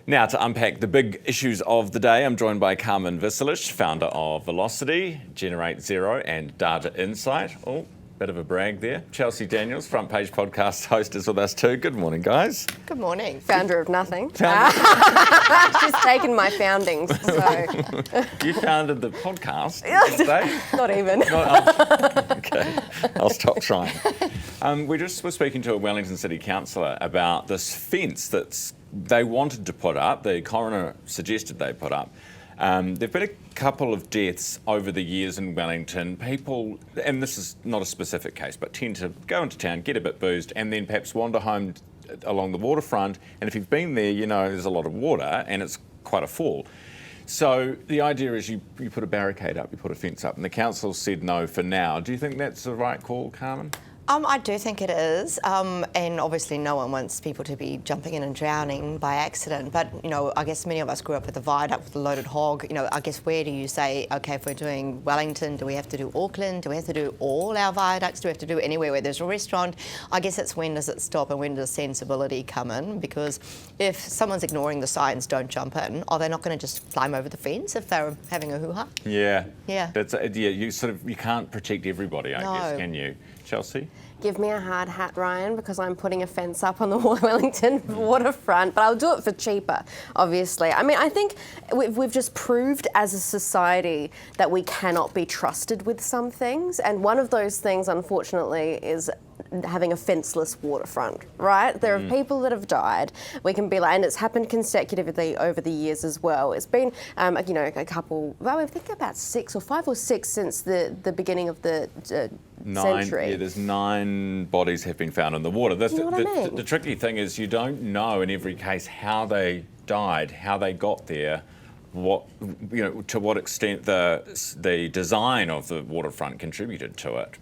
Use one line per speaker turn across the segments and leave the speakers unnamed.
Now to unpack the big issues of the day, I'm joined by Carmen Vicelich, founder of Valocity, Generate Zero and Data Insight. Oh, bit of a brag there. Chelsea Daniels, Front Page Podcast host, is with us too. Good morning, guys.
Good morning. Founder of nothing.
She's
taken my foundings. So.
You founded the podcast today?
Not even.
Okay, I'll stop trying. We just were speaking to a Wellington City councillor about this fence they wanted to put up, the coroner suggested they put up. There've been a couple of deaths over the years in Wellington. People, and this is not a specific case, but tend to go into town, get a bit boozed, and then perhaps wander home along the waterfront. And if you've been there, you know there's a lot of water and it's quite a fall. So the idea is you put a barricade up, you put a fence up, and the council said no for now. Do you think that's the right call, Carmen?
I do think it is, and obviously no one wants people to be jumping in and drowning by accident, but, you know, I guess many of us grew up with a viaduct with a loaded hog. You know, I guess where do you say, okay, if we're doing Wellington, do we have to do Auckland? Do we have to do all our viaducts? Do we have to do anywhere where there's a restaurant? I guess it's when does it stop and when does sensibility come in? Because if someone's ignoring the signs, don't jump in, are they not going to just climb over the fence if they're having a hoo-ha?
Yeah.
Yeah.
You can't protect everybody, I guess, can you? Chelsea?
Give me a hard hat, Ryan, because I'm putting a fence up on the Wellington waterfront, but I'll do it for cheaper, obviously. I mean, I think we've just proved as a society that we cannot be trusted with some things, and one of those things, unfortunately, is having a fenceless waterfront, right? There are people that have died. We can be like, and it's happened consecutively over the years as well. It's been, a couple, well, I think about 5 or 6 since the beginning of the century.
Yeah, there's 9 bodies have been found in the water. The tricky thing is you don't know in every case how they died, how they got there, to what extent the design of the waterfront contributed to it.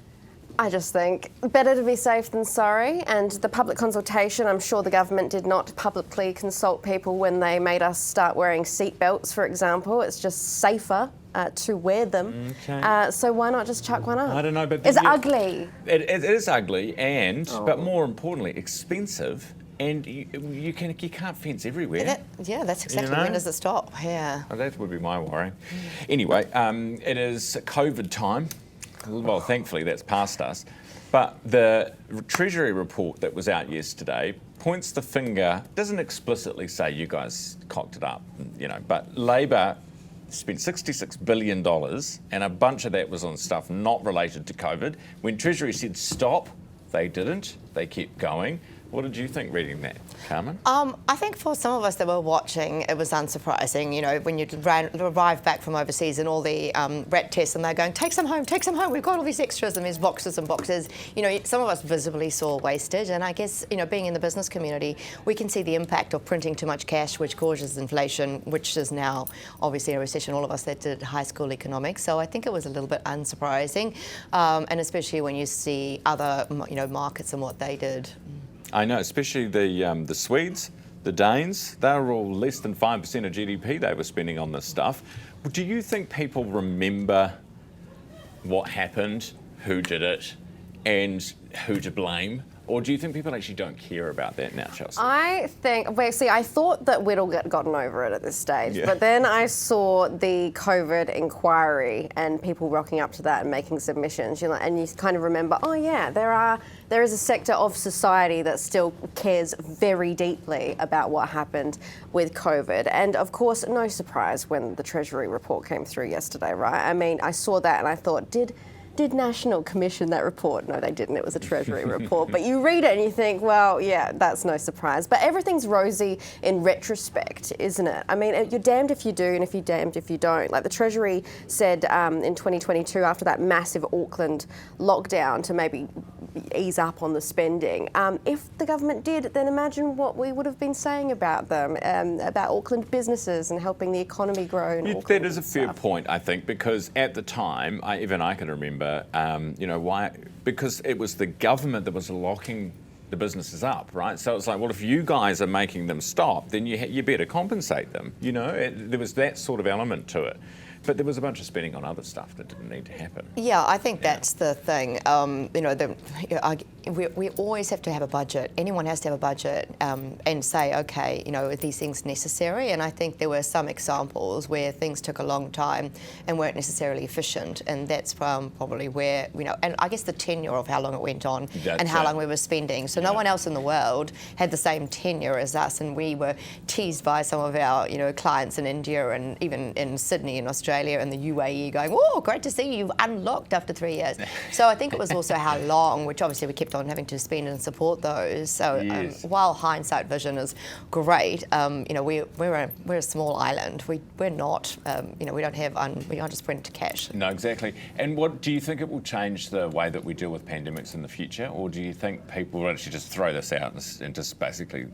I just think better to be safe than sorry, and the public consultation, I'm sure the government did not publicly consult people when they made us start wearing seat belts, for example. It's just safer to wear them. Okay. So why not just chuck one up?
I don't know, but
it's ugly.
It is ugly, but more importantly, expensive. And you can't fence everywhere.
That's exactly when does it stop? Yeah.
Well, that would be my worry. Anyway, it is COVID time. Well, thankfully that's past us. But the Treasury report that was out yesterday points the finger, doesn't explicitly say you guys cocked it up, but Labor spent $66 billion and a bunch of that was on stuff not related to COVID. When Treasury said stop, they didn't. They kept going. What did you think reading that, Carmen?
I think for some of us that were watching, it was unsurprising. You know, when you arrive back from overseas and all the rat tests, and they're going, take some home, we've got all these extras, and there's boxes and boxes. You know, some of us visibly saw wastage, and I guess, being in the business community, we can see the impact of printing too much cash, which causes inflation, which is now obviously a recession, all of us that did high school economics. So I think it was a little bit unsurprising, and especially when you see other, markets and what they did.
I know, especially the Swedes, the Danes, they were all less than 5% of GDP they were spending on this stuff. Do you think people remember what happened, who did it, and who to blame? Or do you think people actually don't care about that now, Chelsea?
I thought that we'd all gotten over it at this stage, but then I saw the COVID inquiry and people rocking up to that and making submissions, and you kind of remember, there is a sector of society that still cares very deeply about what happened with COVID. And of course, no surprise when the Treasury report came through yesterday, right? I mean, I saw that and I thought, Did National commission that report? No, they didn't. It was a Treasury report. But you read it and you think, well, yeah, that's no surprise. But everything's rosy in retrospect, isn't it? I mean, you're damned if you do and you're damned if you don't. Like the Treasury said in 2022, after that massive Auckland lockdown, to maybe ease up on the spending. If the government did, then imagine what we would have been saying about them, about Auckland businesses and helping the economy grow in Auckland.
That is a fair point, I think, because at the time, even I can remember, why? Because it was the government that was locking the businesses up, right? So it's like, well, if you guys are making them stop, then you better compensate them. There was that sort of element to it. But there was a bunch of spending on other stuff that didn't need to happen.
Yeah, I think that's the thing. We always have to have a budget. Anyone has to have a budget and say, okay, are these things necessary? And I think there were some examples where things took a long time and weren't necessarily efficient, and that's probably where and I guess the tenure of how long it went on and how long we were spending. So no one else in the world had the same tenure as us, and we were teased by some of our clients in India and even in Sydney in Australia and the UAE going, oh, great to see you've unlocked after 3 years. So I think it was also how long, which obviously we kept on having to spend and support those. So while hindsight vision is great, we're a small island. We're not, we don't have, we aren't just print cash.
No, exactly. And what do you think it will change the way that we deal with pandemics in the future, or do you think people will actually just throw this out and just basically,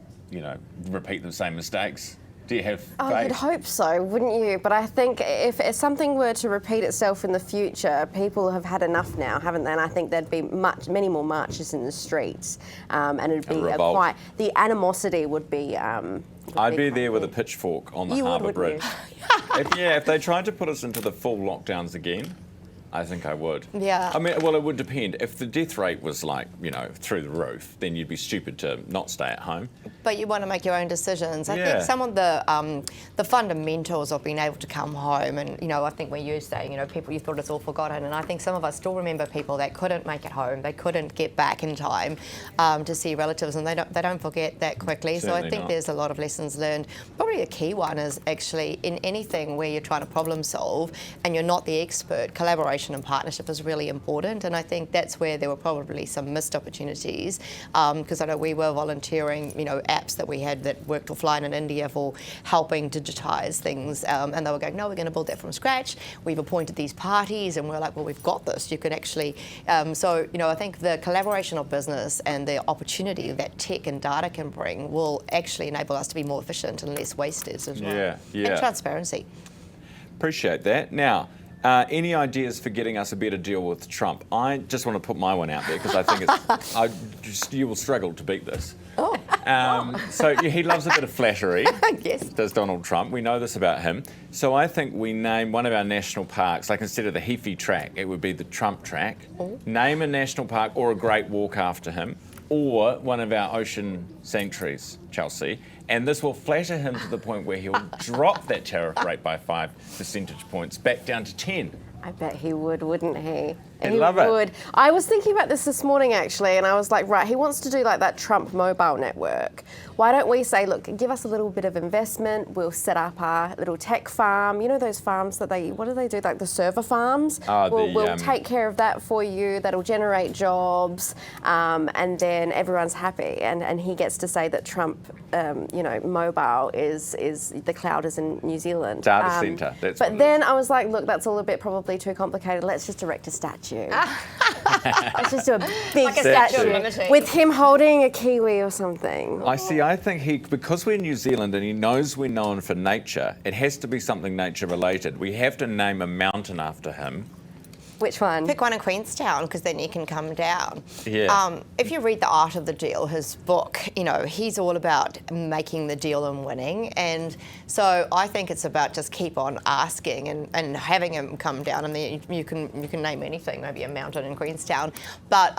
repeat the same mistakes? Do you have faith?
Oh, you'd hope so, wouldn't you? But I think if something were to repeat itself in the future, people have had enough now, haven't they? And I think there'd be many more marches in the streets, and it'd be the animosity would be.
I'd be there with a pitchfork on the Harbour Bridge. If they tried to put us into the full lockdowns again, I think I would.
Yeah.
I mean, well, it would depend. If the death rate was through the roof, then you'd be stupid to not stay at home.
But you want to make your own decisions. I think some of the fundamentals of being able to come home, and I think where you're saying, people, you thought it's all forgotten, and I think some of us still remember people that couldn't make it home, they couldn't get back in time to see relatives, and they don't forget that quickly.
Certainly
so I think
not.
there's a lot of lessons learned. Probably a key one is actually in anything where you're trying to problem solve and you're not the expert, collaboration and partnership is really important, and I think that's where there were probably some missed opportunities, because I know we were volunteering, apps that we had that worked offline in India for helping digitise things, and they were going, no, we're going to build that from scratch. We've appointed these parties, and we're like, well, we've got this. You can actually, I think the collaboration of business and the opportunity that tech and data can bring will actually enable us to be more efficient and less wasted as well.
Yeah.
And transparency.
Appreciate that. Now, any ideas for getting us a better deal with Trump? I just want to put my one out there because I think you will struggle to beat this. So he loves a bit of flattery.
Yes.
Does Donald Trump. We know this about him. So I think we name one of our national parks, like instead of the Heafy track, it would be the Trump track.
Oh.
Name a national park or a great walk after him, or one of our ocean sanctuaries, Chelsea. And this will flatter him to the point where he'll drop that tariff rate by 5 percentage points back down to 10.
I bet he would, wouldn't he?
He'd love it.
I was thinking about this morning actually, and I was like, right, he wants to do like that Trump mobile network. Why don't we say, look, give us a little bit of investment, we'll set up our little tech farm, those farms that what do they do, like the server farms? We'll take care of that for you, that'll generate jobs, and then everyone's happy, and he gets to say that Trump, mobile is the cloud is in New Zealand.
Data centre, that's
But then I was like, look, that's a little bit probably too complicated, let's just erect a statue. Let's just do a big
Like a statue
statue with him holding a kiwi or something.
I think because we're New Zealand and he knows we're known for nature, it has to be something nature related. We have to name a mountain after him.
Which one?
Pick one in Queenstown, because then you can come down.
Yeah.
If you read The Art of the Deal, his book, he's all about making the deal and winning. And so I think it's about just keep on asking and having him come down, and then you can name anything, maybe a mountain in Queenstown. But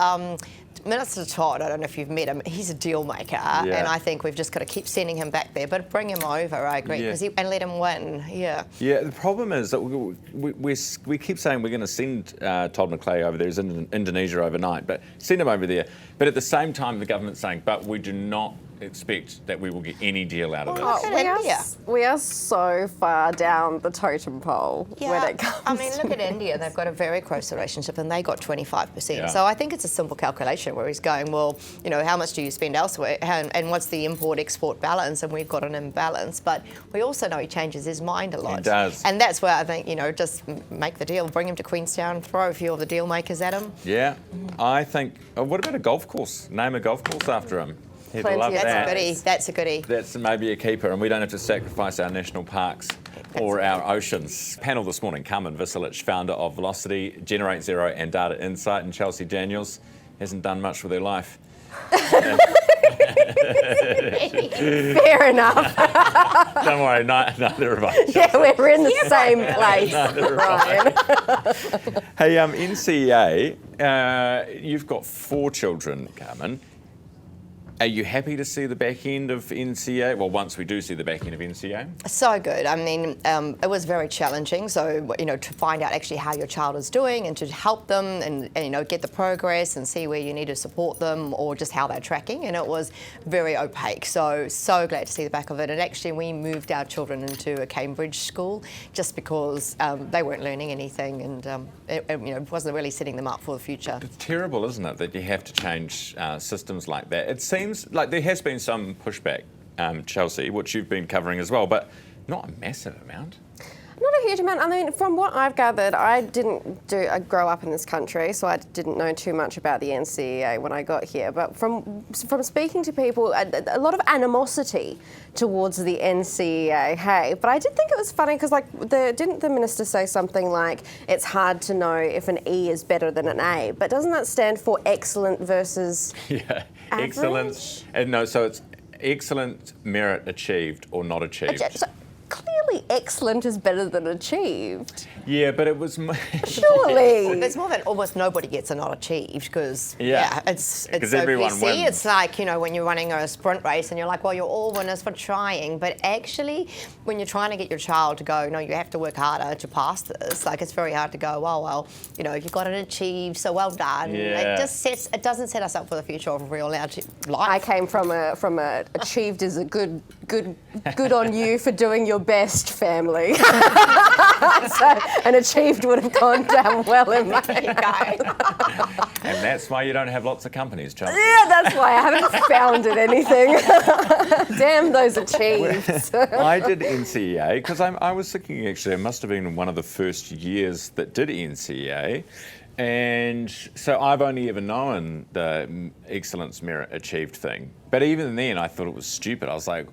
Minister Todd, I don't know if you've met him, he's a deal maker, and I think we've just got to keep sending him back there, but bring him over, I agree, and let him win, Yeah,
the problem is that we keep saying we're going to send Todd Mccullough over there. He's in Indonesia overnight, but send him over there. But at the same time, the government's saying, but we do not expect that we will get any deal out of this.
We are so far down the totem pole when it comes
I mean, look at India. They've got a very close relationship, and they got 25%.
Yeah.
So I think it's a simple calculation where he's going, well, how much do you spend elsewhere, and what's the import-export balance? And we've got an imbalance. But we also know he changes his mind a lot.
He does.
And that's where I think, just make the deal, bring him to Queenstown, throw a few of the deal makers at him.
Yeah, I think. What about a golf course? Name a golf course after him. He'd love that.
That's a goodie.
That's maybe a keeper, and we don't have to sacrifice our national parks or our oceans. Panel this morning, Carmen Vicelich, founder of Valocity, Generate Zero and Data Insight, and Chelsea Daniels hasn't done much with her life.
Fair enough.
Don't worry, neither of us.
Yeah, we're in the same place, Ryan.
Hey, NCAA, you've got 4 children, Carmen. Are you happy to see the back end of NCAA? Well, once we do see the back end of NCAA?
So good. I mean, it was very challenging. So, to find out actually how your child is doing and to help them and get the progress and see where you need to support them or just how they're tracking. And it was very opaque. So glad to see the back of it. And actually, we moved our children into a Cambridge school just because they weren't learning anything and it wasn't really setting them up for the future.
It's terrible, isn't it, that you have to change systems like that? It seems like there has been some pushback, Chelsea, which you've been covering as well, but not a massive amount.
Not a huge amount. I mean, from what I've gathered, I grow up in this country, so I didn't know too much about the NCAA when I got here. But from speaking to people, a lot of animosity towards the NCAA. Hey, but I did think it was funny because, didn't the minister say something like it's hard to know if an E is better than an A? But doesn't that stand for excellent versus
average? Excellence.
No,
so it's excellent, merit achieved or not achieved.
So clearly, excellent is better than achieved.
Yeah, but it was
surely.
There's more than almost nobody gets a not achieved because it's so
everyone
PC.
wins.
It's like when you're running a sprint race and you're like, well, you're all winners for trying, but actually, when you're trying to get your child to go, no, you have to work harder to pass this. Like it's very hard to go, well, you got it achieved, so well done.
Yeah.
It doesn't set us up for the future of real life.
I came from a achieved is a good on you for doing your best family. So an achieved would have gone down well in my eyes.
And that's why you don't have lots of companies, Chelsea.
Yeah, that's why I haven't founded anything. Damn those achieved.
I did NCAA because I was thinking actually it must have been one of the first years that did NCAA. And so I've only ever known the excellence merit achieved thing. But even then I thought it was stupid. I was like,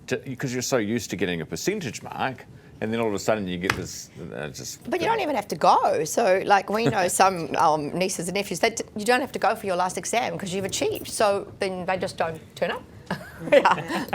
because you're so used to getting a percentage mark, and then all of a sudden you get this
But you don't even have to go. So, we know some nieces and nephews that you don't have to go for your last exam because you've achieved. So then they just don't turn up. Yeah.